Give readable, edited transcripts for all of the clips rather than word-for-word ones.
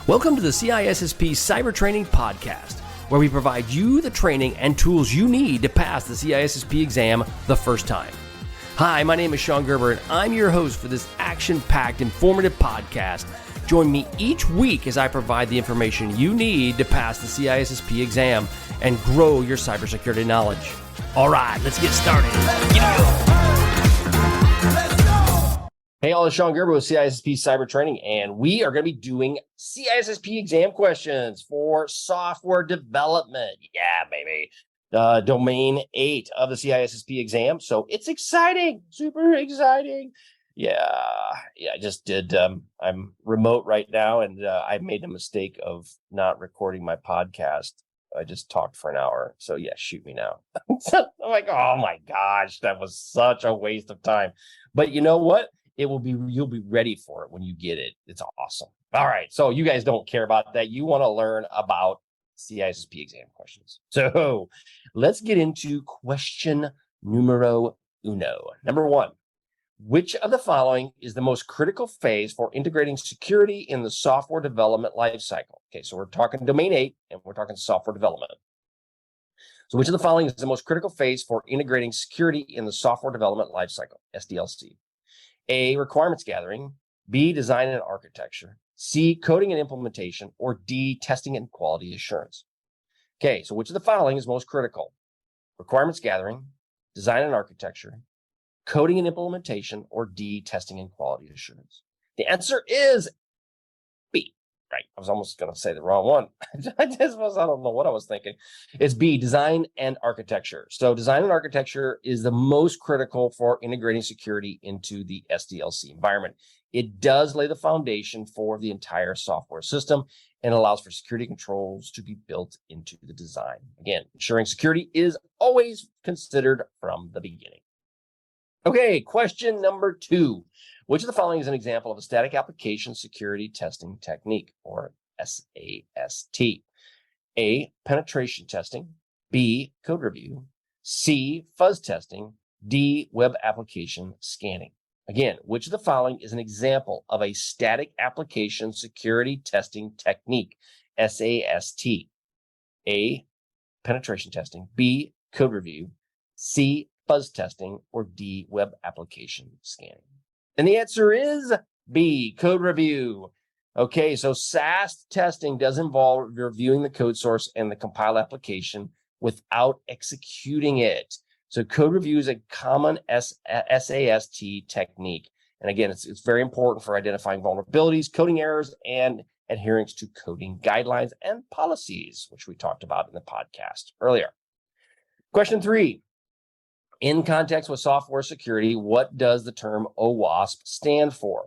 Welcome to the CISSP Cyber Training Podcast, where we provide you the training and tools you need to pass the CISSP exam the first time. Hi, my name is Sean Gerber, and I'm your host for this action-packed, informative podcast. Join me each week as I provide the information you need to pass the CISSP exam and grow your cybersecurity knowledge. All right, let's get started. Hey, all, it's Sean Gerber with CISSP Cyber Training, and we are going to be doing CISSP exam questions for software development. Yeah, baby. Domain 8 of the CISSP exam. So it's exciting, super exciting. Yeah, I just did. I'm remote right now, and I made the mistake of not recording my podcast. I just talked for an hour. So yeah, shoot me now. I'm like, oh my gosh, that was such a waste of time. But you know what? You'll be ready for it when you get it. It's awesome. All right. So you guys don't care about that. You want to learn about CISSP exam questions. So let's get into question numero uno. Number one, which of the following is the most critical phase for integrating security in the software development lifecycle? Okay, so we're talking domain 8 and we're talking software development. So which of the following is the most critical phase for integrating security in the software development lifecycle? SDLC. A, requirements gathering, B, design and architecture, C, coding and implementation, or D, testing and quality assurance. Okay, so which of the following is most critical? Requirements gathering, design and architecture, coding and implementation, or D, testing and quality assurance? The answer is B. Right, I was almost going to say the wrong one. I don't know what I was thinking. It's B, design and architecture. So design and architecture is the most critical for integrating security into the SDLC environment. It does lay the foundation for the entire software system and allows for security controls to be built into the design. Again, ensuring security is always considered from the beginning. Okay, question number 2. Which of the following is an example of a static application security testing technique, or SAST? A, penetration testing, B, code review, C, fuzz testing, D, web application scanning. Again, which of the following is an example of a static application security testing technique, SAST? A, penetration testing, B, code review, C, fuzz testing, or D, web application scanning? And the answer is B, code review. Okay, so SAST testing does involve reviewing the code source and the compiled application without executing it. So code review is a common SAST technique. And again, it's very important for identifying vulnerabilities, coding errors, and adhering to coding guidelines and policies, which we talked about in the podcast earlier. Question 3. In context with software security, what does the term OWASP stand for?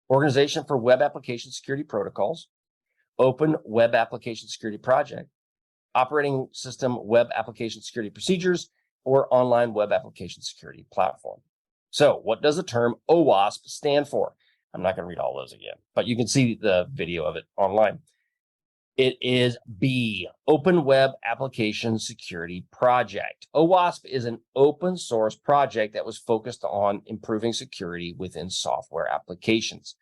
Organization for Web Application Security Protocols, Open Web Application Security Project, Operating System Web Application Security Procedures, or Online Web Application Security Platform. So what does the term OWASP stand for? I'm not going to read all those again, but you can see the video of it online. It is B, Open Web Application Security Project. OWASP is an open source project that was focused on improving security within software applications.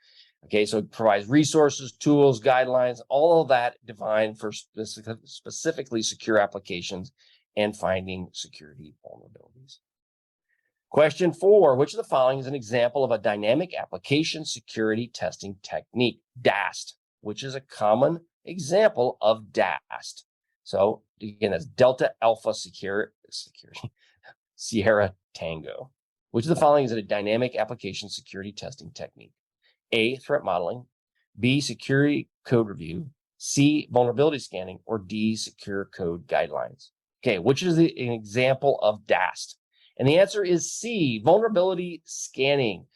Okay, so it provides resources, tools, guidelines, all of that designed for specifically secure applications and finding security vulnerabilities. Question 4, which of the following is an example of a dynamic application security testing technique? DAST, which is a common example of DAST. So again, that's Delta Alpha Security Sierra Tango. Which of the following is a dynamic application security testing technique? A, threat modeling, B, security code review, C, vulnerability scanning, or D, secure code guidelines? Okay, which is an example of DAST? And the answer is C, vulnerability scanning.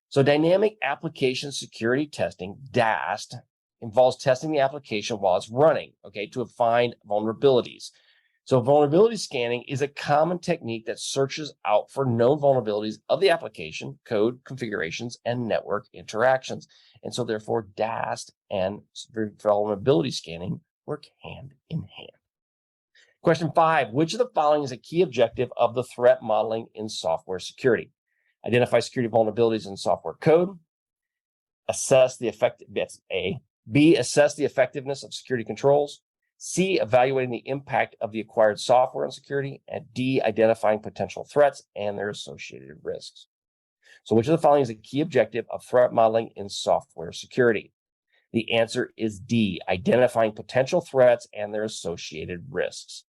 So dynamic application security testing, DAST, involves testing the application while it's running, okay, to find vulnerabilities. So vulnerability scanning is a common technique that searches out for known vulnerabilities of the application, code configurations, and network interactions. And so therefore, DAST and vulnerability scanning work hand in hand. Question 5, which of the following is a key objective of the threat modeling in software security? Identify security vulnerabilities in software code, assess the effect, that's A, B, assess the effectiveness of security controls. C, evaluating the impact of the acquired software on security. And D, identifying potential threats and their associated risks. So which of the following is a key objective of threat modeling in software security? The answer is D, identifying potential threats and their associated risks.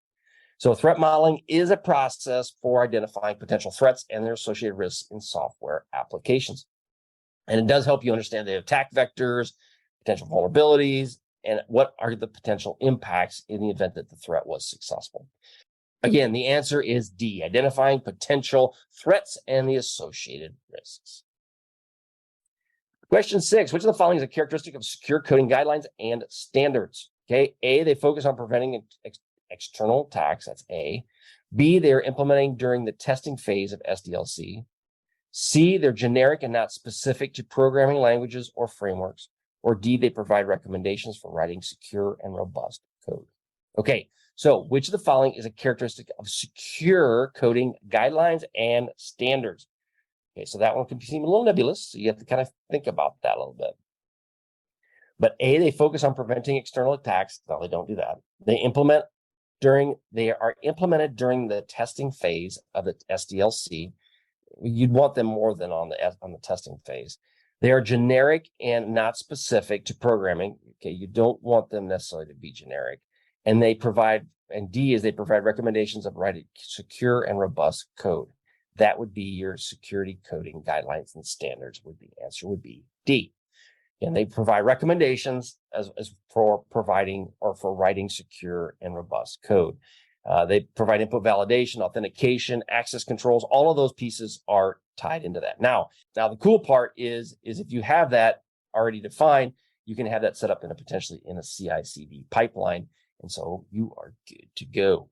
So threat modeling is a process for identifying potential threats and their associated risks in software applications. And it does help you understand the attack vectors, potential vulnerabilities, and what are the potential impacts in the event that the threat was successful. Again, the answer is D, identifying potential threats and the associated risks. Question 6, which of the following is a characteristic of secure coding guidelines and standards? Okay, A, they focus on preventing external attacks, that's A. B, they're implementing during the testing phase of SDLC. C, they're generic and not specific to programming languages or frameworks. Or D, they provide recommendations for writing secure and robust code. Okay, so which of the following is a characteristic of secure coding guidelines and standards? Okay, so that one can seem a little nebulous, so you have to kind of think about that a little bit. But A, they focus on preventing external attacks. No, they don't do that. They are implemented during the testing phase of the SDLC. You'd want them more than on the testing phase. They are generic and not specific to programming. Okay, you don't want them necessarily to be generic. And D is they provide recommendations of writing secure and robust code. That would be your security coding guidelines and standards. The answer would be D. And they provide recommendations as for providing or for writing secure and robust code. They provide input validation, authentication, access controls. All of those pieces are tied into that. Now the cool part is if you have that already defined, you can have that set up potentially in a CI/CD pipeline. And so you are good to go.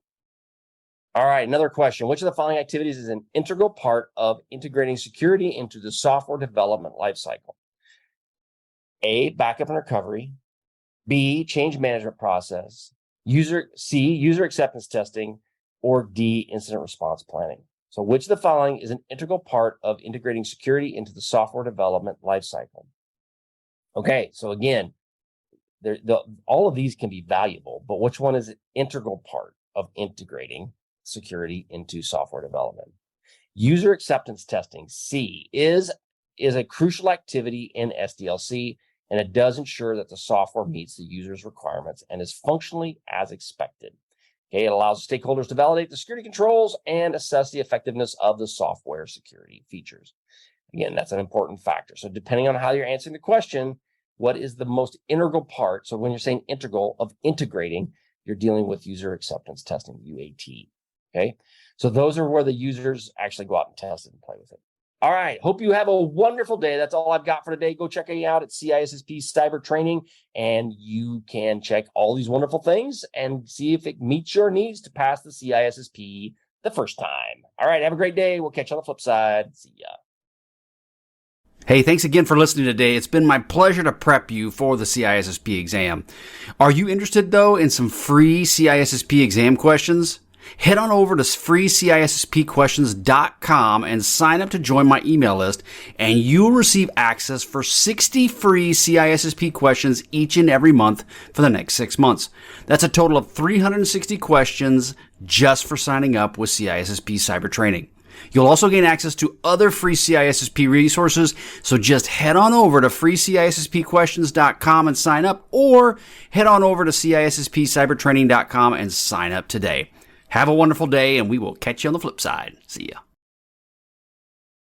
All right, another question. Which of the following activities is an integral part of integrating security into the software development lifecycle? A, backup and recovery. B, change management process. C, user acceptance testing. Or D, incident response planning. So which of the following is an integral part of integrating security into the software development lifecycle? Okay, so again, all of these can be valuable, but which one is an integral part of integrating security into software development? User acceptance testing, C, is a crucial activity in SDLC, and it does ensure that the software meets the user's requirements and is functionally as expected. Okay, it allows stakeholders to validate the security controls and assess the effectiveness of the software security features. Again, that's an important factor. So depending on how you're answering the question, what is the most integral part? So when you're saying integral of integrating, you're dealing with user acceptance testing, UAT. Okay, so those are where the users actually go out and test it and play with it. All right, hope you have a wonderful day. That's all I've got for today. Go check me out at CISSP Cyber Training, and you can check all these wonderful things and see if it meets your needs to pass the CISSP the first time. All right, have a great day. We'll catch you on the flip side. See ya. Hey, thanks again for listening today. It's been my pleasure to prep you for the CISSP exam. Are you interested, though, in some free CISSP exam questions? Head on over to freecisspquestions.com and sign up to join my email list, and you'll receive access for 60 free CISSP questions each and every month for the next 6 months. That's a total of 360 questions just for signing up with CISSP Cyber Training. You'll also gain access to other free CISSP resources, so just head on over to freecisspquestions.com and sign up, or head on over to CISSPcybertraining.com and sign up today. Have a wonderful day, and we will catch you on the flip side. See ya.